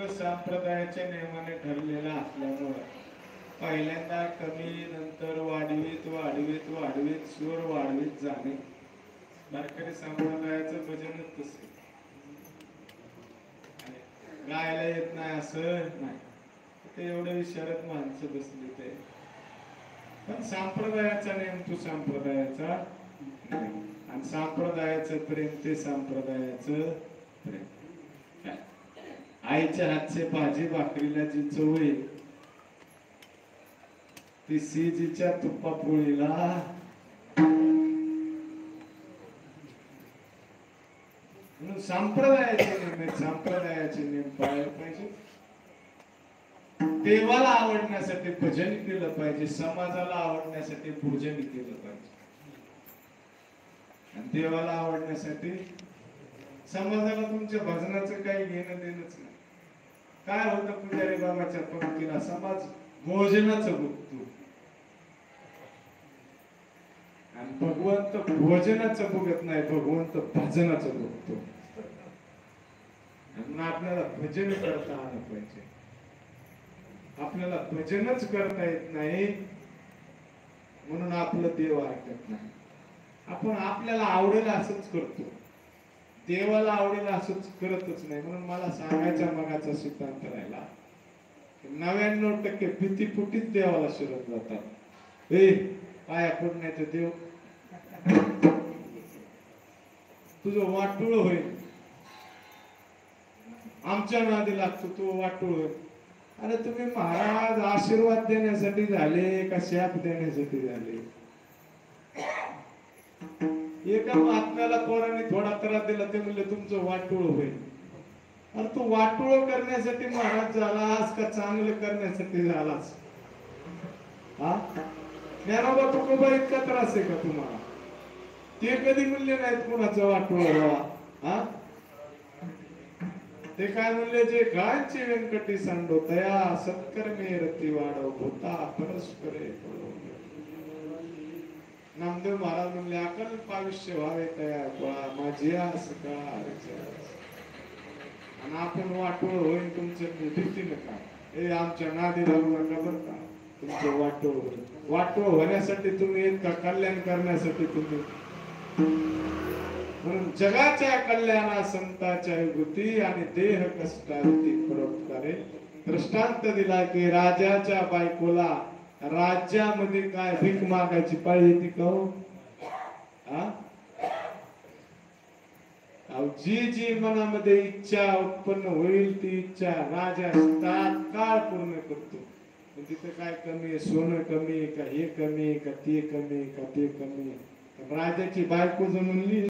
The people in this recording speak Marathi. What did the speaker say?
संप्रदायाच्या नियमाने ठरलेला असल्यामुळे पहिल्यांदा कमी नंतर वाढवीत वाढवीत वाढवीत स्वर वाढवीत जाणे वारकरी संप्रदायाचं भजनच तसे गायला येत नाही असं नाही ते एवढे विचारत माणसं बसली ते पण संप्रदायाचा नियम तू संप्रदायाचा आणि संप्रदायाचं प्रेम ते संप्रदायाचं प्रेम आईच्या हातचे भाजी भाकरीला जी चव आहे ती सीजीच्या तुप्पा पोळीला म्हणून संप्रदायाचे नियम पाळले पाहिजे. देवाला आवडण्यासाठी भजन केलं पाहिजे, समाजाला आवडण्यासाठी पूजन केलं पाहिजे आणि देवाला आवडण्यासाठी समाजाला तुमच्या भजनाचं काही घेणं देणंच नाही. काय होतं पुजारी बाबाच्या पंक्तीला समाज भोजनाचं बघतो आणि भगवंत भोजनाचं बघत नाही, भगवंत भजनाचं बघतो. आपल्याला भजन करता आलं पाहिजे. आपल्याला भजनच करता येत नाही म्हणून आपलं देव ऐकत नाही. आपण आपल्याला आवडेल असंच करतो, देवाला आवडेल असंच करतच नाही. म्हणून मला सांगायचा मगाचा सिद्धांत राहिला 99% भीतीपुटीच देवाला शरण जातात. पाया पडण्याचं देव तुझं वाटूळ होईल, आमच्या नादी लागतो तो वाटूळ होईल. अरे तुम्ही महाराज आशीर्वाद देण्यासाठी झाले का शाप देण्यासाठी झाले? एका महात्म्याला पोराने थोडा त्रास दिला ते म्हणले तुमचं वाटूळ होईल. अरे तू वाटूळ करण्यासाठी महाराज झालास का चांगलं करण्यासाठी झालास? ज्ञानोबा तुकोबा इतका त्रास आहे का तुम्हाला? ते कधी म्हणले नाहीत कुणाचं वाटूळ व्हावा. ते काय म्हणले जे गायचे व्यंकटी सांडो तया सत्कर्मे रती वाढव होता परस्परे. नामदेव महाराज म्हणले अकल्प आयुष्य व्हावे तया माझी आस का. आणि आपण वाटोळ होईल तुमचं भीती नका, हे आमच्या नादी लागू नका बरं का. तुमचं वाटोळ होण्यासाठी तुम्ही येत का कल्याण करण्यासाठी तुम्ही? म्हणून जगाच्या कल्याणा संताच्या विभूती आणि देह कष्टावती परोपकारे. दृष्टांत दिला की राजाच्या बायकोला राज्यामध्ये काय भीक मागायची पाळी येते का हो? जी जी मनामध्ये इच्छा उत्पन्न होईल ती इच्छा राजा तात्काळ पूर्ण करतो. तिथे काय कमी आहे? सोनं कमी आहे का? हे कमी आहे का? ते कमी आहे का? ते कमी आहे? राजाची बायको जर म्हणली